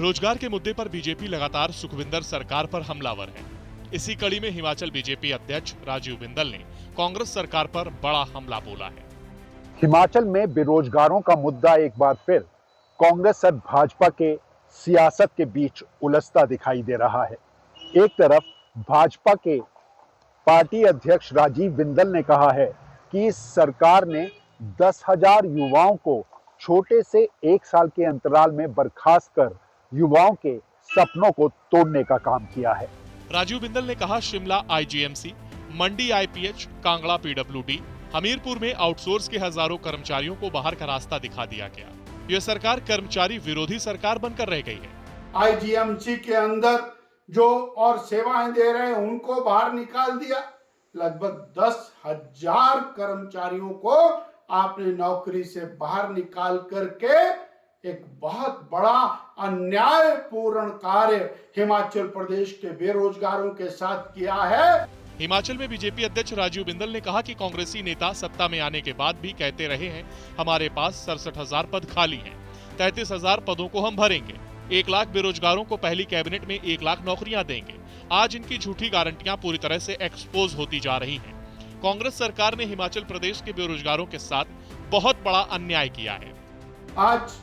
रोजगार के मुद्दे पर बीजेपी लगातार सुखविंदर सरकार पर हमलावर है। इसी कड़ी में हिमाचल बीजेपी अध्यक्ष राजीव बिंदल ने कांग्रेस सरकार पर बड़ा हमला बोला है। हिमाचल में बेरोजगारों का मुद्दा एक बार फिर कांग्रेस और भाजपा के सियासत के बीच उलझता दिखाई दे रहा है। एक तरफ भाजपा के पार्टी अध्यक्ष राजीव बिंदल ने कहा है कि इस सरकार ने 10,000 युवाओं को छोटे से 1 साल के अंतराल में बर्खास्त कर युवाओं के सपनों को तोड़ने का काम किया है। राजीव बिंदल ने कहा, शिमला आईजीएमसी, मंडी आईपीएच, कांगड़ा पीडब्ल्यूडी, हमीरपुर में आउटसोर्स के हजारों कर्मचारियों को बाहर का रास्ता दिखा दिया गया। यह सरकार कर्मचारी विरोधी सरकार बनकर रह गई है। आईजीएमसी के अंदर जो और सेवाएं दे रहे हैं उनको बाहर निकाल दिया। लगभग 10,000 कर्मचारियों को आपने नौकरी से बाहर निकाल करके एक बहुत बड़ा अन्यायपूर्ण कार्य हिमाचल प्रदेश के बेरोजगारों के साथ किया है। हिमाचल में बीजेपी अध्यक्ष राजीव बिंदल ने कहा कि कांग्रेसी नेता सत्ता में आने के बाद भी कहते रहे हैं, हमारे पास 67,000 पद खाली हैं, 33,000 पदों को हम भरेंगे, 1 लाख बेरोजगारों को पहली कैबिनेट में 1 लाख नौकरियां देंगे। आज इनकी झूठी गारंटियां पूरी तरह से एक्सपोज होती जा रही हैं। कांग्रेस सरकार ने हिमाचल प्रदेश के बेरोजगारों के साथ बहुत बड़ा अन्याय किया है। आज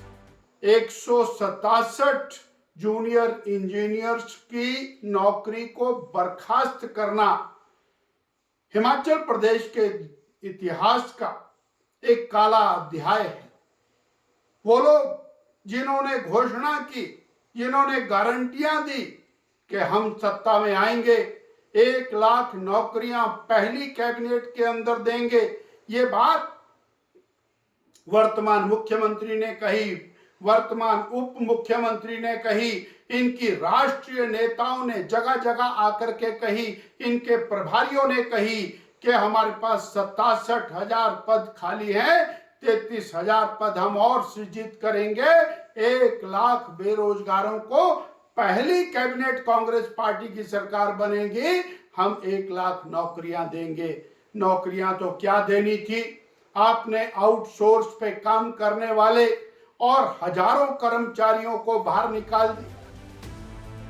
167 जूनियर इंजीनियर्स की नौकरी को बर्खास्त करना हिमाचल प्रदेश के इतिहास का एक काला अध्याय है। वो लोग जिन्होंने घोषणा की, जिन्होंने गारंटियां दी कि हम सत्ता में आएंगे, 1 लाख नौकरियां पहली कैबिनेट के अंदर देंगे, ये बात वर्तमान मुख्यमंत्री ने कही, वर्तमान उप मुख्यमंत्री ने कही, इनकी राष्ट्रीय नेताओं ने जगह जगह आकर के कही, इनके प्रभारियों ने कही कि हमारे पास 67,000 पद खाली हैं, 33,000 पद हम और सृजित करेंगे, 1 लाख बेरोजगारों को पहली कैबिनेट कांग्रेस पार्टी की सरकार बनेगी, हम 1 लाख नौकरियां देंगे। नौकरियां तो क्या देनी थी, आपने आउटसोर्स पे काम करने वाले और हजारों कर्मचारियों को बाहर निकाल दिया।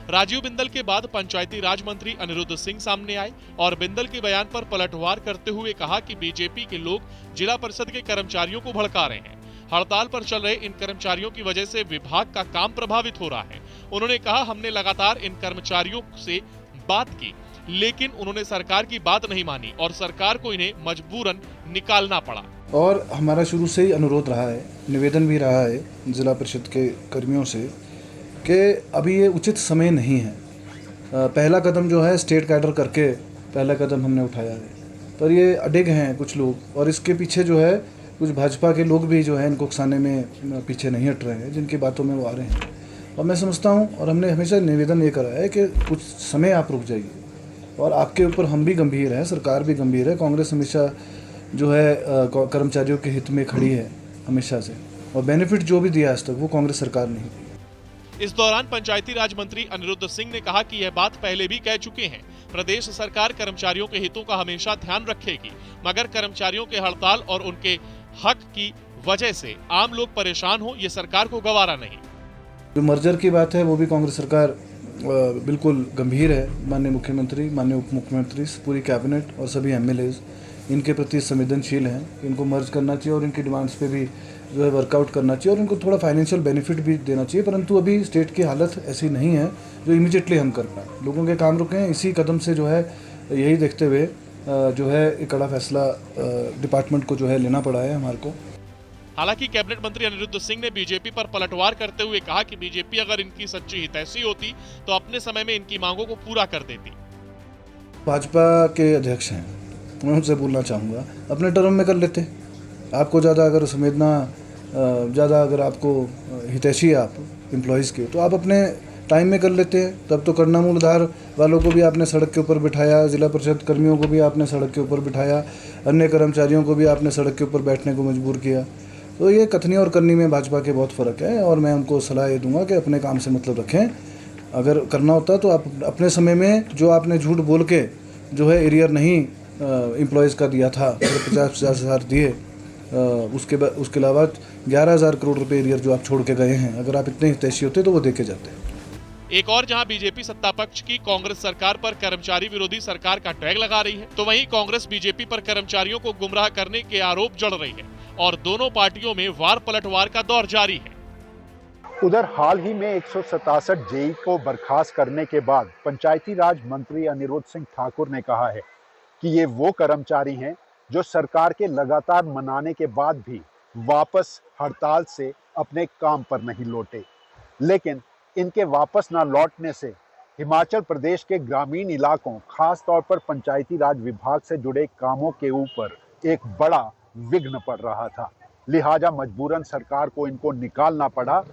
राजीव बिंदल के बाद पंचायती राज मंत्री अनिरुद्ध सिंह सामने आए और बिंदल के बयान पर पलटवार करते हुए कहा कि बीजेपी के लोग जिला परिषद के कर्मचारियों को भड़का रहे हैं। हड़ताल पर चल रहे इन कर्मचारियों की वजह से विभाग का काम प्रभावित हो रहा है। उन्होंने कहा, हमने लगातार इन कर्मचारियों से बात की, लेकिन उन्होंने सरकार की बात नहीं मानी और सरकार को इन्हें मजबूरन निकालना पड़ा। और हमारा शुरू से ही अनुरोध रहा है, निवेदन भी रहा है जिला परिषद के कर्मियों से कि अभी ये उचित समय नहीं है। पहला कदम जो है स्टेट कैडर करके पहला कदम हमने उठाया है, पर ये अडिग हैं कुछ लोग और इसके पीछे जो है कुछ भाजपा के लोग भी जो है इनको उकसाने में पीछे नहीं हट रहे हैं, जिनकी बातों में वो आ रहे हैं। और मैं समझता हूँ और हमने हमेशा निवेदन ये करा है कि कुछ समय आप रुक जाइए और आपके ऊपर हम भी गंभीर हैं, सरकार भी गंभीर है। कांग्रेस हमेशा जो है कर्मचारियों के हित में खड़ी है हमेशा से, और बेनिफिट जो भी दिया आज तक वो कांग्रेस सरकार ने ही दी। इस दौरान पंचायती राज मंत्री अनिरुद्ध सिंह ने कहा कि यह बात पहले भी कह चुके हैं, प्रदेश सरकार कर्मचारियों के हितों का हमेशा ध्यान रखेगी, मगर कर्मचारियों के हड़ताल और उनके हक की वजह से आम लोग परेशान हो, ये सरकार को गवारा नहीं। जो मर्जर की बात है वो भी कांग्रेस सरकार बिल्कुल गंभीर है। माननीय मुख्यमंत्री, माननीय उप मुख्यमंत्री, पूरी कैबिनेट और सभी एमएलएज इनके प्रति संवेदनशील हैं। इनको मर्ज करना चाहिए और इनकी डिमांड्स पे भी जो है वर्कआउट करना चाहिए और इनको थोड़ा फाइनेंशियल बेनिफिट भी देना चाहिए, परंतु अभी स्टेट की हालत ऐसी नहीं है जो इमीडिएटली हम कर पाएँ। लोगों के काम रुके हैं, इसी कदम से जो है यही देखते हुए जो है एक कड़ा फैसला डिपार्टमेंट को जो है लेना पड़ा है हमारे को। हालांकि कैबिनेट मंत्री अनिरुद्ध सिंह ने बीजेपी पर पलटवार करते हुए कहा कि बीजेपी अगर इनकी सच्ची हितैषी होती तो अपने समय में इनकी मांगों को पूरा कर देती। भाजपा के अध्यक्ष हैं, मैं उनसे बोलना चाहूँगा अपने टर्म में कर लेते। आपको ज़्यादा अगर संवेदना, ज़्यादा अगर आपको हितैषी है आप एम्प्लॉयज़ के, तो आप अपने टाइम में कर लेते हैं। तब तो करना मूलधार वालों को भी आपने सड़क के ऊपर बिठाया, जिला परिषद कर्मियों को भी आपने सड़क के ऊपर बिठाया, अन्य कर्मचारियों को भी आपने सड़क के ऊपर बैठने को मजबूर किया। तो ये कथनी और करनी में भाजपा के बहुत फ़र्क है और मैं उनको सलाह ये दूंगा कि अपने काम से मतलब रखें। अगर करना होता तो आप अपने समय में जो आपने झूठ बोल के जो है एरियर नहीं एम्प्लॉयज़ का दिया था, 50,000 दिए, उसके अलावा 11,000 करोड़ रुपए एरियर जो आप छोड़ के गए हैं, अगर आप इतने हितैषी होते तो वो दे के जाते। एक और जहां बीजेपी सत्ता पक्ष की कांग्रेस सरकार पर कर्मचारी विरोधी सरकार का टैग लगा रही है, तो वहीं कांग्रेस बीजेपी पर कर्मचारियों को गुमराह करने के आरोप जड़ रही है और दोनों पार्टियों में वार पलटवार का दौर जारी है। उधर हाल ही में 167 जेई को बर्खास्त करने के बाद पंचायती राज मंत्री अनिरुद्ध सिंह ठाकुर ने कहा है कि ये वो कर्मचारी हैं जो सरकार के लगातार मनाने के बाद भी वापस हड़ताल से अपने काम पर नहीं लौटे। लेकिन इनके वापस ना लौटने से हिमाचल प्रदेश के ग्रामीण इलाकों, खास तौर पर पंचायती राज विभाग से जुड़े कामों के ऊपर एक बड़ा विघ्न पड़ रहा था। लिहाजा मजबूरन सरकार को इनको निकालना पड़ा।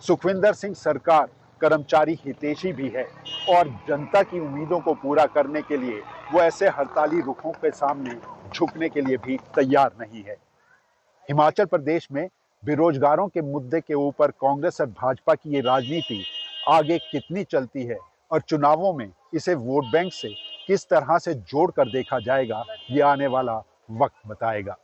सुखविंदर सिंह सरकार कर्मचारी हितैषी भी है और जनता की उम्मीदों को पूरा करने के लिए वो ऐसे हड़ताली रुखों के सामने झुकने के लिए भी तैयार नहीं है। हिमाचल प्रदेश में बेरोजगारों के मुद्दे के ऊपर कांग्रेस और भाजपा की ये राजनीति आगे कितनी चलती है और चुनावों में इसे वोट बैंक से किस तरह से जोड़कर देखा जाएगा, ये आने वाला वक्त बताएगा।